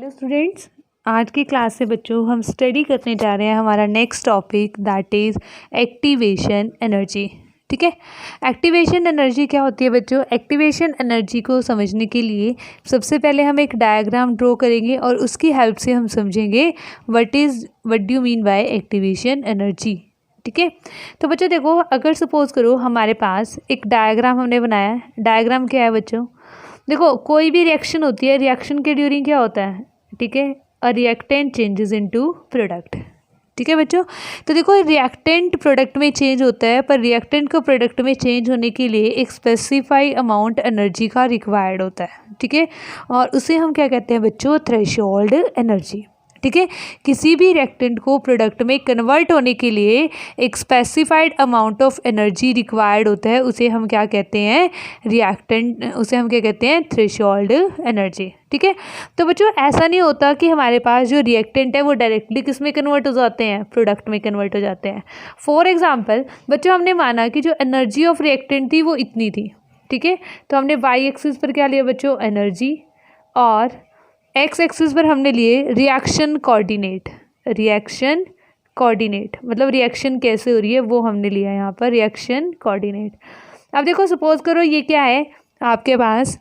Hello students, आज की class से बच्चों हम स्टडी करने जा रहे हैं हमारा next topic that is activation energy. ठीक है, एक्टिवेशन एनर्जी क्या होती है बच्चों? एक्टिवेशन एनर्जी को समझने के लिए सबसे पहले हम एक डायग्राम ड्रॉ करेंगे और उसकी हेल्प से हम समझेंगे what do you mean by activation energy. ठीक है, तो बच्चों देखो, अगर सपोज करो हमारे पास एक डायग्राम हमने बनाया है। डायग्राम क्या है बच्चों? देखो, कोई भी रिएक्शन होती है, रिएक्शन के ड्यूरिंग क्या होता है? ठीक है, a reactant changes into product. ठीक है बच्चों, तो देखो रिएक्टेंट प्रोडक्ट में चेंज होता है, पर रिएक्टेंट को प्रोडक्ट में चेंज होने के लिए एक स्पेसिफाई अमाउंट एनर्जी का रिक्वायर्ड होता है। ठीक है, और उसे हम क्या कहते हैं बच्चों? Threshold energy. ठीक है, किसी भी रिएक्टेंट को प्रोडक्ट में कन्वर्ट होने के लिए एक specified amount of energy required होता है, उसे हम क्या कहते हैं? रिएक्टेंट, उसे हम क्या कहते हैं? Threshold energy. ठीक है, तो बच्चों ऐसा नहीं होता कि हमारे पास जो रिएक्टेंट है वो डायरेक्टली किस में कन्वर्ट हो जाते हैं? प्रोडक्ट में कन्वर्ट हो जाते हैं। फॉर एग्जांपल बच्चों, हमने माना कि जो एनर्जी ऑफ रिएक्टेंट थी वो इतनी थी। ठीक है, तो हमने वाई एक्सिस पर क्या लिया बच्चों? एनर्जी, और एक्स एक्सिस पर हमने लिए रिएक्शन कोऑर्डिनेट। रिएक्शन कोऑर्डिनेट मतलब रिएक्शन कैसे हो रही है वो हमने लिया यहाँ पर रिएक्शन कोऑर्डिनेट। अब देखो, सपोज करो ये क्या है आपके पास?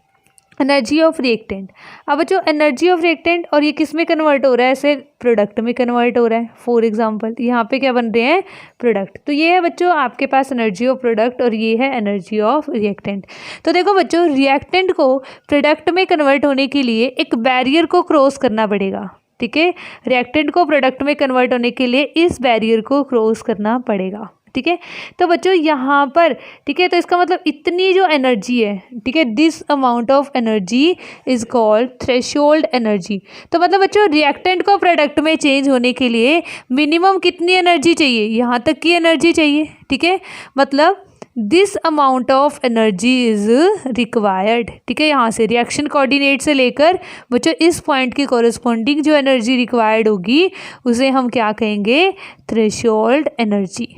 Energy of reactant. अब बच्चों एनर्जी ऑफ रिएक्टेंट, और ये किस में कन्वर्ट हो रहा है? ऐसे प्रोडक्ट में कन्वर्ट हो रहा है। फॉर एग्जांपल यहाँ पे क्या बन रहे हैं? प्रोडक्ट। तो ये है बच्चों आपके पास एनर्जी ऑफ प्रोडक्ट, और ये है एनर्जी ऑफ रिएक्टेंट। तो देखो बच्चों, रिएक्टेंट को प्रोडक्ट में कन्वर्ट होने के लिए एक बैरियर को क्रॉस करना पड़ेगा। ठीक है, रिएक्टेंट को प्रोडक्ट में कन्वर्ट होने के लिए इस बैरियर को क्रॉस करना पड़ेगा। ठीक है, तो बच्चों यहाँ पर, ठीक है, तो इसका मतलब इतनी जो एनर्जी है, ठीक है, this amount of energy is called threshold energy. तो मतलब बच्चों रिएक्टेंट को प्रोडक्ट में चेंज होने के लिए मिनिमम कितनी एनर्जी चाहिए? यहाँ तक की एनर्जी चाहिए। ठीक है, मतलब this amount of energy is required. ठीक है, यहाँ से रिएक्शन कोऑर्डिनेट से लेकर बच्चों इस पॉइंट की कोरिस्पॉन्डिंग जो एनर्जी रिक्वायर्ड होगी उसे हम क्या कहेंगे? Threshold energy.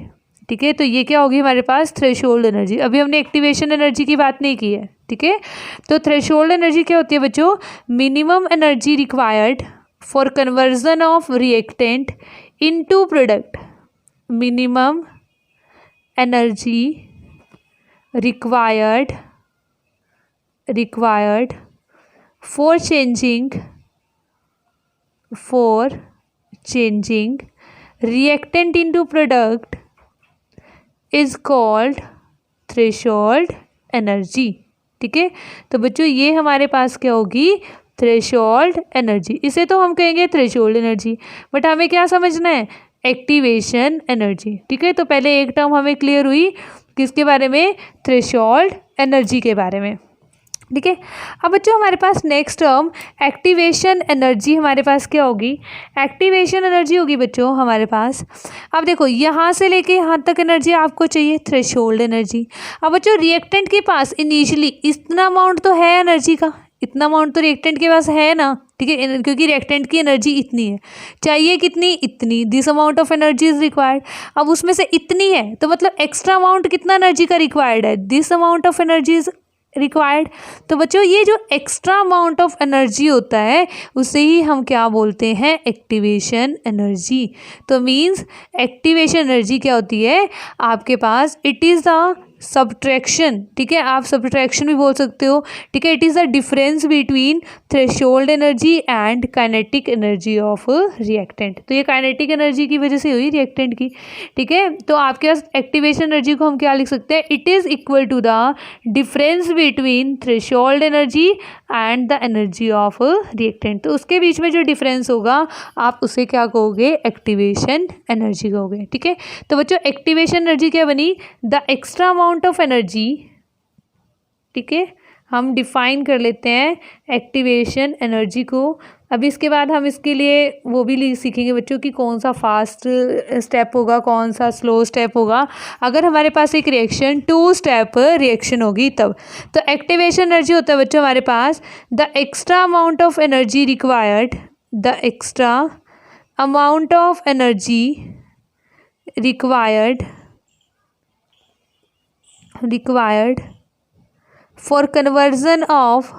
ठीक है, तो ये क्या होगी हमारे पास? Threshold energy. अभी हमने एक्टिवेशन एनर्जी की बात नहीं की है। ठीक है, तो थ्रेशोल्ड एनर्जी क्या होती है बच्चों? Minimum energy required for conversion of reactant into product. Minimum energy required for changing reactant into product is called threshold energy. ठीक है, तो बच्चों ये हमारे पास क्या होगी? Threshold energy. इसे तो हम कहेंगे थ्रेशोल्ड एनर्जी, बट हमें क्या समझना है? Activation energy. ठीक है, तो पहले एक टर्म हमें क्लियर हुई किसके बारे में? थ्रेशोल्ड एनर्जी के बारे में। ठीक है, अब बच्चों हमारे पास नेक्स्ट टर्म एक्टिवेशन एनर्जी हमारे पास क्या होगी? एक्टिवेशन एनर्जी होगी बच्चों हमारे पास, अब देखो यहाँ से लेके यहाँ तक एनर्जी आपको चाहिए, थ्रेशोल्ड एनर्जी। अब बच्चों रिएक्टेंट के पास इनिशियली इतना अमाउंट तो है एनर्जी का, इतना अमाउंट तो रिएक्टेंट के पास है ना। ठीक है, क्योंकि रिएक्टेंट की एनर्जी इतनी है, चाहिए कितनी? इतनी। This amount of energy is required. अब उसमें से इतनी है तो मतलब एक्स्ट्रा अमाउंट कितना एनर्जी का रिक्वायर्ड है? This amount of energy is required. तो बच्चों ये जो एक्स्ट्रा अमाउंट ऑफ एनर्जी होता है उसे ही हम क्या बोलते हैं? Activation energy. तो मीन्स एक्टिवेशन एनर्जी क्या होती है आपके पास? It is the subtraction. ठीक है, आप सब्ट्रैक्शन भी बोल सकते हो। ठीक है, it is the difference between threshold energy and kinetic energy of reactant. तो ये काइनेटिक एनर्जी की वजह से हुई रिएक्टेंट की। ठीक है, तो आपके पास एक्टिवेशन एनर्जी को हम क्या लिख सकते हैं? It is equal to the difference between threshold energy and the energy of reactant. तो उसके बीच में जो डिफरेंस होगा आप उसे क्या कहोगे? एक्टिवेशन एनर्जी कहोगे। ठीक है, तो बच्चों एक्टिवेशन एनर्जी क्या बनी? The extra amount of energy. ठीक है, हम डिफाइन कर लेते हैं एक्टिवेशन एनर्जी को। अभी इसके बाद हम इसके लिए वो भी सीखेंगे बच्चों कि कौन सा फास्ट स्टेप होगा, कौन सा स्लो स्टेप होगा। अगर हमारे पास एक रिएक्शन 2 स्टेप रिएक्शन होगी तब। तो एक्टिवेशन एनर्जी होता है बच्चों हमारे पास the extra amount of energy required, the extra amount of energy required for conversion of,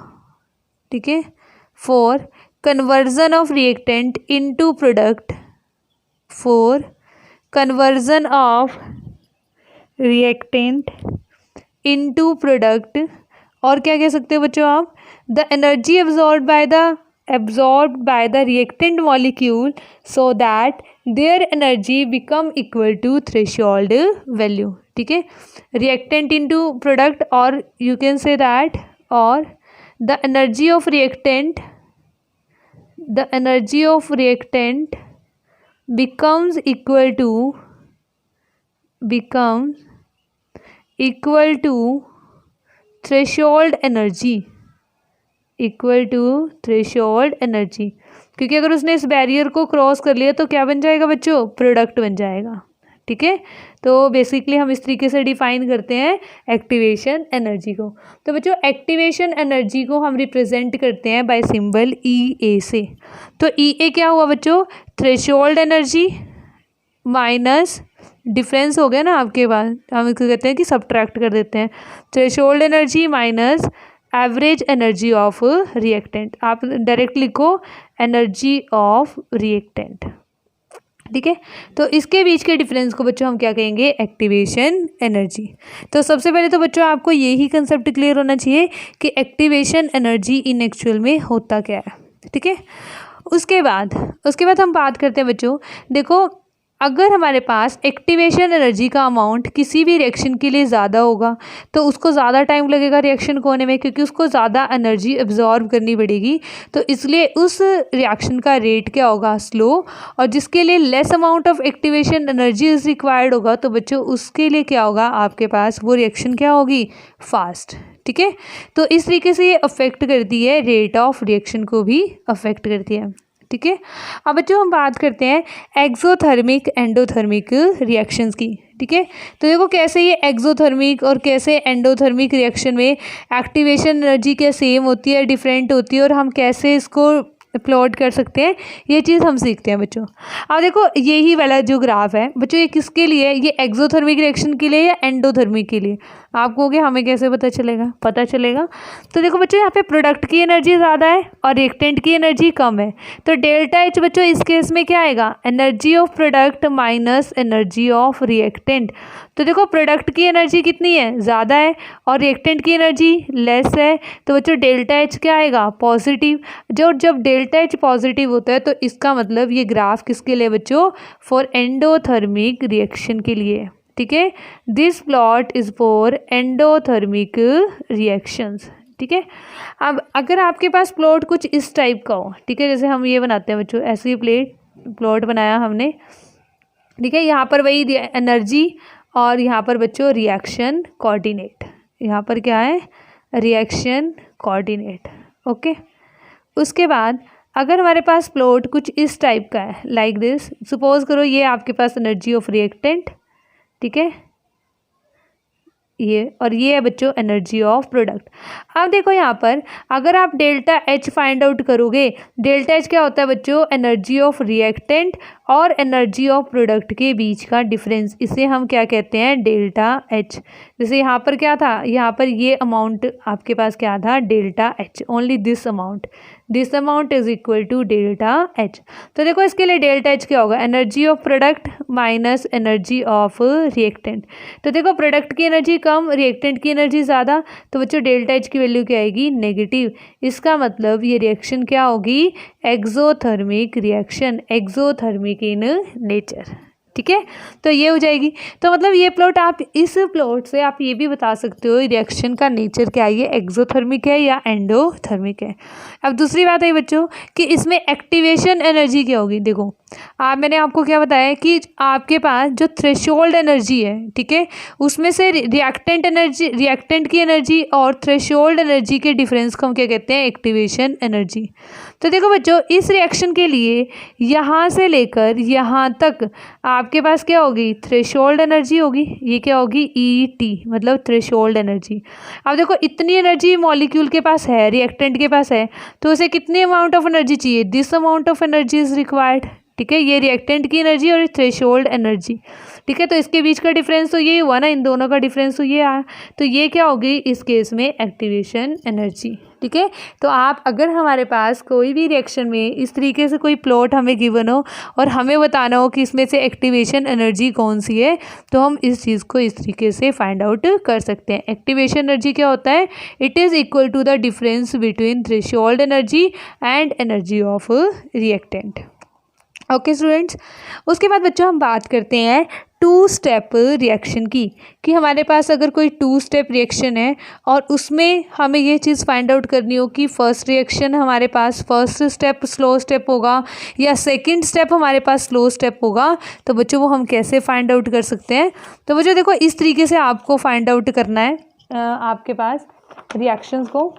ठीक है, for conversion of reactant into product, 4 conversion of reactant into product, और क्या कह सकते हो बच्चों आप, the energy absorbed by the reactant molecule so that their energy become equal to threshold value. ठीक है, reactant into product, और you can say that, or the energy of reactant becomes equal to threshold energy, क्योंकि अगर उसने इस barrier को cross कर लिया तो क्या बन जाएगा बच्चों, प्रोडक्ट बन जाएगा। ठीक है, तो बेसिकली हम इस तरीके से डिफाइन करते हैं एक्टिवेशन एनर्जी को। तो बच्चों एक्टिवेशन एनर्जी को हम रिप्रेजेंट करते हैं बाय सिंबल EA से। तो EA क्या हुआ बच्चों, थ्रेशोल्ड एनर्जी माइनस डिफरेंस हो गया ना आपके पास, हम इसको कहते हैं कि सब्ट्रैक्ट कर देते हैं, threshold energy minus average energy of reactant. आप डायरेक्ट लिखो एनर्जी ऑफ रिएक्टेंट। ठीक है, तो इसके बीच के डिफरेंस को बच्चों हम क्या कहेंगे, एक्टिवेशन एनर्जी। तो सबसे पहले तो बच्चों आपको यही कंसेप्ट क्लियर होना चाहिए कि एक्टिवेशन एनर्जी इन एक्चुअल में होता क्या है। ठीक है, उसके बाद हम बात करते हैं बच्चों, देखो अगर हमारे पास एक्टिवेशन एनर्जी का अमाउंट किसी भी रिएक्शन के लिए ज़्यादा होगा तो उसको ज़्यादा टाइम लगेगा रिएक्शन को होने में, क्योंकि उसको ज़्यादा एनर्जी एब्जॉर्ब करनी पड़ेगी। तो इसलिए उस रिएक्शन का रेट क्या होगा, स्लो। और जिसके लिए less amount of activation energy is required होगा तो बच्चों उसके लिए क्या होगा, आपके पास वो रिएक्शन क्या होगी, फास्ट। ठीक है, तो इस तरीके से ये अफेक्ट करती है, रेट ऑफ रिएक्शन को भी अफेक्ट करती है। ठीक है, अब बच्चों हम बात करते हैं एक्सोथर्मिक एंडोथर्मिक रिएक्शंस की। ठीक है, तो देखो कैसे ये एक्सोथर्मिक और कैसे एंडोथर्मिक रिएक्शन में एक्टिवेशन एनर्जी क्या सेम होती है, डिफरेंट होती है, और हम कैसे इसको प्लॉट कर सकते हैं, ये चीज़ हम सीखते हैं बच्चों। अब देखो यही वाला जो ग्राफ है बच्चों, ये किसके लिए है, ये एक्सोथर्मिक रिएक्शन के लिए या एंडोथर्मिक के लिए। आप कहोगे हमें कैसे पता चलेगा, तो देखो बच्चों यहाँ पे प्रोडक्ट की एनर्जी ज़्यादा है और रिएक्टेंट की एनर्जी कम है, तो डेल्टा एच बच्चों इस केस में क्या आएगा, energy of product minus energy of reactant. तो देखो प्रोडक्ट की एनर्जी कितनी है, ज़्यादा है, और रिएक्टेंट की एनर्जी लेस है, तो बच्चों डेल्टा एच क्या आएगा, पॉजिटिव। जब डेल्टा एच पॉजिटिव होता है तो इसका मतलब ये ग्राफ किसके लिए बच्चों, फॉर एंडोथर्मिक रिएक्शन के लिए। ठीक है, this plot is for endothermic reactions. ठीक है, अब अगर आपके पास प्लॉट कुछ इस टाइप का हो, ठीक है, जैसे हम ये बनाते हैं बच्चों, ऐसे प्लॉट बनाया हमने। ठीक है, यहाँ पर वही एनर्जी और यहाँ पर बच्चों रिएक्शन कोऑर्डिनेट, यहाँ पर क्या है, रिएक्शन कोऑर्डिनेट। ओके, उसके बाद अगर हमारे पास प्लॉट कुछ इस टाइप का है, लाइक दिस, सपोज करो ये आपके पास एनर्जी ऑफ रिएक्टेंट, ठीक है, ये, और ये है बच्चों एनर्जी ऑफ प्रोडक्ट। अब देखो यहाँ पर अगर आप डेल्टा एच फाइंड आउट करोगे, डेल्टा एच क्या होता है बच्चों, एनर्जी ऑफ रिएक्टेंट और एनर्जी ऑफ प्रोडक्ट के बीच का डिफरेंस, इसे हम क्या कहते हैं, डेल्टा एच। जैसे यहाँ पर क्या था, यहाँ पर ये अमाउंट आपके पास क्या था, delta H, only this amount is equal to delta H. तो देखो इसके लिए डेल्टा एच क्या होगा, energy of product minus energy of reactant. तो देखो प्रोडक्ट की एनर्जी कम, रिएक्टेंट की एनर्जी ज़्यादा, तो बच्चों डेल्टा एच की वैल्यू क्या आएगी, नेगेटिव। इसका मतलब ये रिएक्शन क्या होगी, exothermic reaction, exothermic in nature. ठीक है, तो ये हो जाएगी। तो मतलब ये प्लॉट, आप इस प्लॉट से आप ये भी बता सकते हो रिएक्शन का नेचर क्या है, ये एक्सोथर्मिक है या एंडोथर्मिक है। अब दूसरी बात है बच्चों कि इसमें एक्टिवेशन एनर्जी क्या होगी। देखो मैंने आपको क्या बताया कि आपके पास जो थ्रेशोल्ड एनर्जी है, ठीक है, उसमें से रिएक्टेंट की एनर्जी और थ्रेशोल्ड एनर्जी के डिफरेंस को हम क्या कहते हैं, एक्टिवेशन एनर्जी। तो देखो बच्चों इस रिएक्शन के लिए यहाँ से लेकर यहाँ तक आपके पास क्या होगी, थ्रेशोल्ड एनर्जी होगी, ये क्या होगी, ET, मतलब थ्रेशोल्ड एनर्जी। अब देखो इतनी एनर्जी मॉलिक्यूल के पास है, रिएक्टेंट के पास है, तो उसे कितनी अमाउंट ऑफ एनर्जी चाहिए, this amount of energy is required. ठीक है, ये रिएक्टेंट की एनर्जी और थ्रेशोल्ड एनर्जी। ठीक है, तो इसके बीच का डिफरेंस तो ये हुआ ना, इन दोनों का डिफरेंस तो ये आया, तो ये क्या होगी इस केस में, एक्टिवेशन एनर्जी। ठीक है। तो आप अगर हमारे पास कोई भी रिएक्शन में इस तरीके से कोई प्लॉट हमें गिवन हो और हमें बताना हो कि इसमें से एक्टिवेशन एनर्जी कौन सी है, तो हम इस चीज़ को इस तरीके से फाइंड आउट कर सकते हैं। एक्टिवेशन एनर्जी क्या होता है? It is equal to the difference between threshold energy and energy of reactant. Okay students, उसके बाद बच्चों हम बात करते हैं टू स्टेप रिएक्शन की, कि हमारे पास अगर कोई टू स्टेप रिएक्शन है और उसमें हमें ये चीज़ फाइंड आउट करनी हो कि फर्स्ट रिएक्शन हमारे पास फर्स्ट स्टेप स्लो स्टेप होगा या सेकंड स्टेप हमारे पास स्लो स्टेप होगा, तो बच्चों वो हम कैसे फाइंड आउट कर सकते हैं? तो बच्चों देखो, इस तरीके से आपको फाइंड आउट करना है आपके पास रिएक्शंस को।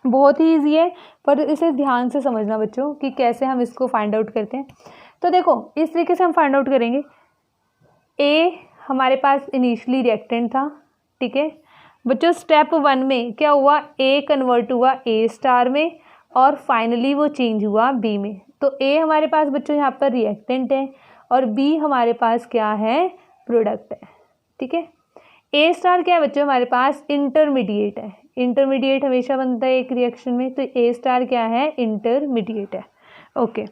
बहुत ही ईजी है, पर इसे ध्यान से समझना बच्चों कि कैसे हम इसको फाइंड आउट करते हैं। तो देखो, इस तरीके से हम फाइंड आउट करेंगे। ए हमारे पास इनिशियली रिएक्टेंट था, ठीक है बच्चों। स्टेप 1 में क्या हुआ? ए कन्वर्ट हुआ ए स्टार में और फाइनली वो चेंज हुआ बी में। तो ए हमारे पास बच्चों यहाँ पर रिएक्टेंट है और बी हमारे पास क्या है? प्रोडक्ट है, ठीक है। ए स्टार क्या है बच्चों? हमारे पास इंटरमीडिएट है। इंटरमीडिएट हमेशा बनता है एक रिएक्शन में, तो ए स्टार क्या है? इंटरमीडिएट है। ओके,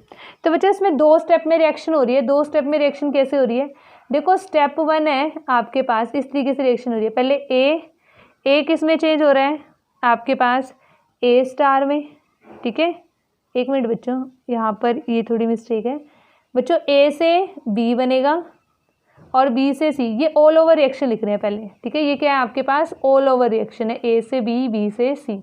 तो बच्चों इसमें 2 स्टेप में रिएक्शन हो रही है। 2 स्टेप में रिएक्शन कैसे हो रही है? देखो, स्टेप 1 है आपके पास, इस तरीके से रिएक्शन हो रही है। पहले ए किस में चेंज हो रहा है? आपके पास ए स्टार में, ठीक है। एक मिनट बच्चों, यहाँ पर ये थोड़ी मिस्टेक है बच्चों। ए से बी बनेगा और बी से सी, ये ऑल ओवर रिएक्शन लिख रहे हैं पहले, ठीक है। ये क्या है आपके पास? ऑल ओवर रिएक्शन है, ए से बी, बी से सी।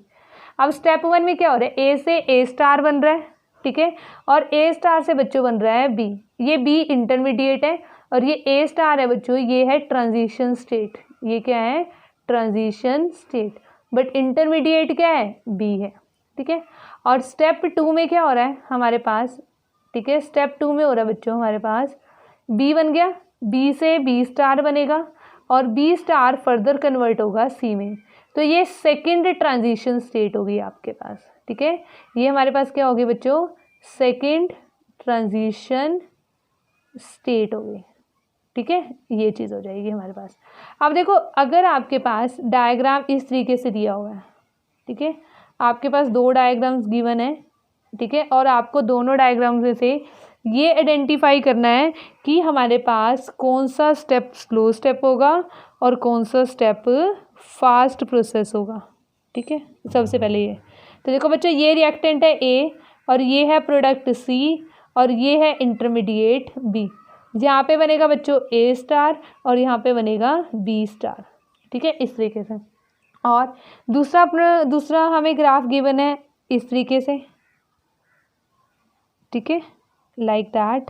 अब स्टेप 1 में क्या हो रहा है? ए से ए स्टार बन रहा है, ठीक है, और ए स्टार से बच्चों बन रहा है बी। ये बी इंटरमीडिएट है और ये ए स्टार है बच्चों, ये है ट्रांजिशन स्टेट। ये क्या है? Transition state. बट इंटरमीडिएट क्या है? बी है, ठीक है। और स्टेप 2 में क्या हो रहा है हमारे पास? ठीक है, स्टेप 2 में हो रहा है बच्चों हमारे पास बी बन गया, बी से बी स्टार बनेगा और बी स्टार फर्दर कन्वर्ट होगा सी में। तो ये सेकंड ट्रांजिशन स्टेट होगी आपके पास, ठीक है। ये हमारे पास क्या होगी बच्चों? सेकंड ट्रांजिशन स्टेट होगी, ठीक है। ये चीज़ हो जाएगी हमारे पास। अब देखो, अगर आपके पास डायग्राम इस तरीके से दिया हुआ है, ठीक है, आपके पास 2 डायग्राम्स गिवन है, ठीक है, और आपको दोनों डायग्राम्स में से ये आइडेंटिफाई करना है कि हमारे पास कौन सा स्टेप स्लो स्टेप होगा और कौन सा स्टेप फास्ट प्रोसेस होगा, ठीक है। सबसे पहले ये, तो देखो बच्चों, ये रिएक्टेंट है ए और ये है प्रोडक्ट सी और ये है इंटरमीडिएट बी। यहाँ पे बनेगा बच्चों ए स्टार और यहाँ पे बनेगा बी स्टार, ठीक है, इस तरीके से। और दूसरा हमें ग्राफ गिवन है इस तरीके से, ठीक है, लाइक दैट,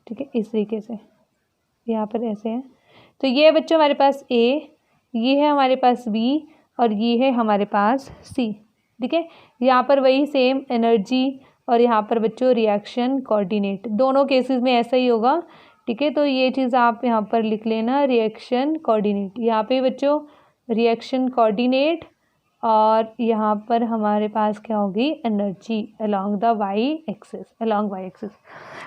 ठीक है, इस तरीके से यहाँ पर ऐसे है। तो ये बच्चों हमारे पास ए, ये है हमारे पास बी और ये है हमारे पास सी, ठीक है। यहाँ पर वही सेम एनर्जी और यहाँ पर बच्चों रिएक्शन कोऑर्डिनेट, दोनों केसेस में ऐसा ही होगा, ठीक है। तो ये चीज़ आप यहाँ पर लिख लेना, रिएक्शन कोऑर्डिनेट। यहाँ पे बच्चों रिएक्शन कोऑर्डिनेट और यहाँ पर हमारे पास क्या होगी? Energy along the y axis, along y axis.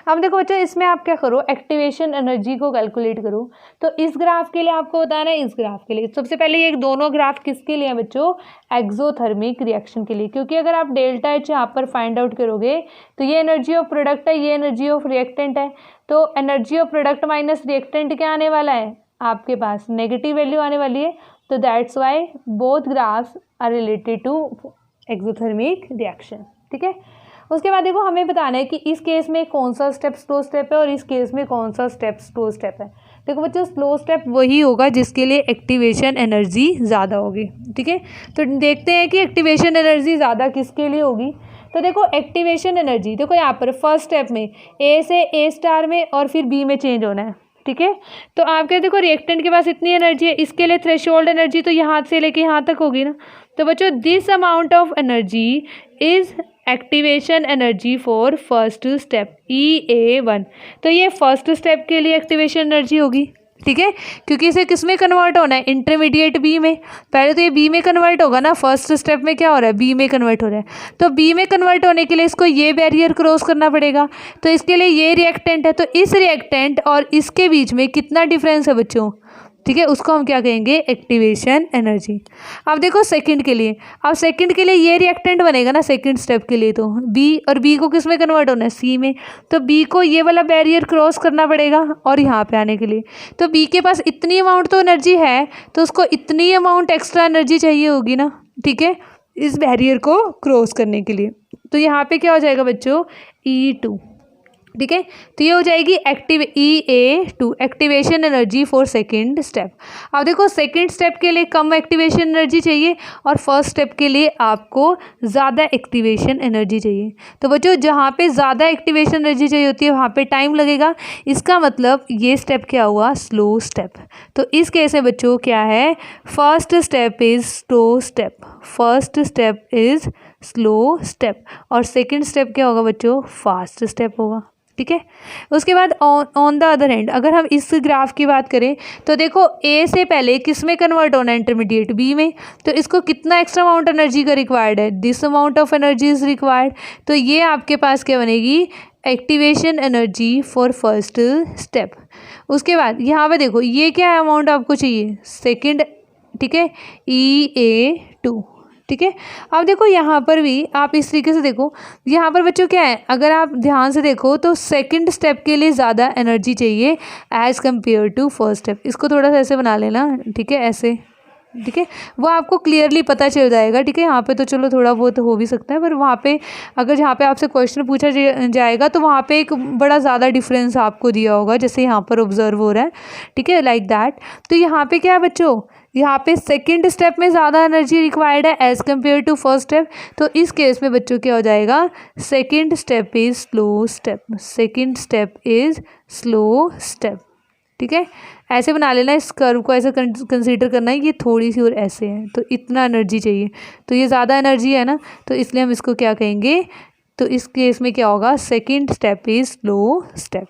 अब देखो बच्चों, इसमें आप क्या करो? एक्टिवेशन एनर्जी को कैलकुलेट करो। तो इस ग्राफ के लिए आपको बताना है, इस ग्राफ के लिए सबसे पहले ये दोनों ग्राफ किसके लिए हैं बच्चों? एक्सोथर्मिक रिएक्शन के लिए, क्योंकि अगर आप डेल्टा एच यहाँ पर फाइंड आउट करोगे तो ये एनर्जी ऑफ प्रोडक्ट है, ये एनर्जी ऑफ रिएक्टेंट है। तो energy of product minus reactant क्या आने वाला है? आपके पास नेगेटिव वैल्यू आने वाली है। तो that's why both graphs are related to exothermic reaction, ठीक है। उसके बाद देखो, हमें बताना है कि इस केस में कौन सा स्टेप स्लो स्टेप है और इस केस में कौन सा स्टेप स्लो स्टेप है। देखो बच्चों, स्लो स्टेप वही होगा जिसके लिए एक्टिवेशन एनर्जी ज़्यादा होगी, ठीक है। तो देखते हैं कि एक्टिवेशन एनर्जी ज़्यादा किसके लिए होगी। तो देखो, एक्टिवेशन एनर्जी देखो यहाँ पर फर्स्ट स्टेप में ए से ए स्टार में और फिर बी में चेंज होना है, ठीक है। तो आपके देखो रिएक्टेंट के पास इतनी एनर्जी है, इसके लिए थ्रेशोल्ड एनर्जी तो यहाँ से लेके यहाँ तक होगी ना। तो बच्चों, this amount of energy is activation energy for first step EA1। तो ये फर्स्ट स्टेप के लिए एक्टिवेशन एनर्जी होगी, ठीक है, क्योंकि इसे किस में कन्वर्ट होना है? इंटरमीडिएट बी में। पहले तो ये बी में कन्वर्ट होगा ना, फर्स्ट स्टेप में क्या हो रहा है? बी में कन्वर्ट हो रहा है। तो बी में कन्वर्ट होने के लिए इसको ये बैरियर क्रॉस करना पड़ेगा। तो इसके लिए ये रिएक्टेंट है, तो इस रिएक्टेंट और इसके बीच में कितना डिफरेंस है बच्चों? ठीक है, उसको हम क्या कहेंगे, एक्टिवेशन एनर्जी। अब देखो सेकंड के लिए, अब सेकंड के लिए ये रिएक्टेंट बनेगा ना सेकंड स्टेप के लिए, तो बी, और बी को किस में कन्वर्ट होना है, सी में। तो बी को ये वाला बैरियर क्रॉस करना पड़ेगा और यहाँ पे आने के लिए, तो बी के पास इतनी अमाउंट तो एनर्जी है, तो उसको इतनी अमाउंट एक्स्ट्रा एनर्जी चाहिए होगी ना, ठीक है, इस बैरियर को क्रॉस करने के लिए। तो यहाँ पे क्या हो जाएगा बच्चों, E2, ठीक है। तो ये हो जाएगी active EA2, activation energy for second step. अब देखो सेकंड स्टेप के लिए कम एक्टिवेशन एनर्जी चाहिए और फर्स्ट स्टेप के लिए आपको ज़्यादा एक्टिवेशन एनर्जी चाहिए। तो बच्चों जहाँ पे ज़्यादा एक्टिवेशन एनर्जी चाहिए होती है वहाँ पे टाइम लगेगा, इसका मतलब ये स्टेप क्या हुआ, स्लो स्टेप। तो इस केस में बच्चों क्या है, first step is slow step, first step is slow step, और सेकंड स्टेप क्या होगा बच्चों, फास्ट स्टेप होगा, ठीक है। उसके बाद ऑन द अदर हैंड अगर हम इस ग्राफ की बात करें तो देखो ए से पहले किस में कन्वर्ट होना है, इंटरमीडिएट बी में, तो इसको कितना एक्स्ट्रा अमाउंट एनर्जी का रिक्वायर्ड है, this amount of energy is required. तो ये आपके पास क्या बनेगी, activation energy for first step. उसके बाद यहाँ पे देखो ये क्या अमाउंट आपको चाहिए, सेकेंड, ठीक है, EA2, ठीक है। अब देखो यहाँ पर भी आप इस तरीके से देखो, यहाँ पर बच्चों क्या है, अगर आप ध्यान से देखो तो सेकंड स्टेप के लिए ज़्यादा एनर्जी चाहिए as compare to first step. इसको थोड़ा सा ऐसे बना लेना, ठीक है, ऐसे, ठीक है, वो आपको क्लियरली पता चल जाएगा, ठीक है। यहाँ पे तो चलो थोड़ा बहुत हो भी सकता है, पर वहाँ पे अगर जहाँ पे आपसे क्वेश्चन पूछा जाएगा तो वहाँ पे एक बड़ा ज़्यादा डिफरेंस आपको दिया होगा, जैसे यहाँ पर ऑब्जर्व हो रहा है, ठीक है, लाइक दैट। तो यहाँ पे क्या है बच्चों, यहाँ पे सेकंड स्टेप में ज़्यादा एनर्जी रिक्वायर्ड है as compare to first step. तो इस केस में बच्चों क्या हो जाएगा, second step is slow step, second step is slow step, ठीक है। ऐसे बना लेना, इस कर्व को ऐसे कंसीडर करना है, ये थोड़ी सी और ऐसे है, तो इतना एनर्जी चाहिए, तो ये ज़्यादा एनर्जी है ना, तो इसलिए हम इसको क्या कहेंगे, तो इस केस में क्या होगा, second step is slow step.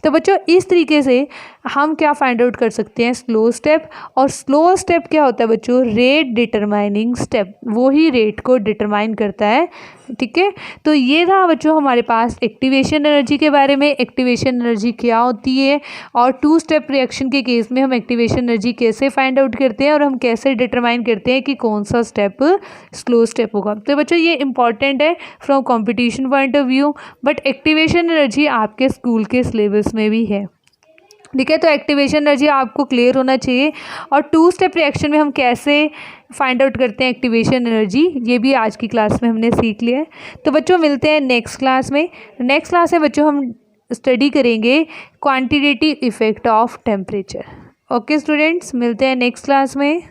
तो बच्चों इस तरीके से हम क्या फाइंड आउट कर सकते हैं, स्लो स्टेप। और स्लो स्टेप क्या होता है बच्चों, रेट डिटरमाइनिंग स्टेप, वो ही रेट को डिटरमाइन करता है, ठीक है। तो ये था बच्चों हमारे पास एक्टिवेशन एनर्जी के बारे में, एक्टिवेशन एनर्जी क्या होती है और टू स्टेप रिएक्शन के केस में हम एक्टिवेशन एनर्जी कैसे फाइंड आउट करते हैं और हम कैसे डिटरमाइन करते हैं कि कौन सा स्टेप स्लो स्टेप होगा। तो बच्चों ये इंपॉर्टेंट है from competition point of view, but activation energy आपके स्कूल के सिलेबस में भी है, ठीक है। तो एक्टिवेशन एनर्जी आपको क्लियर होना चाहिए और टू स्टेप रिएक्शन में हम कैसे फाइंड आउट करते हैं एक्टिवेशन एनर्जी, ये भी आज की क्लास में हमने सीख लिया है। तो बच्चों मिलते हैं नेक्स्ट क्लास में। नेक्स्ट क्लास में बच्चों हम स्टडी करेंगे quantitative effect of temperature. Okay students, मिलते हैं नेक्स्ट क्लास में।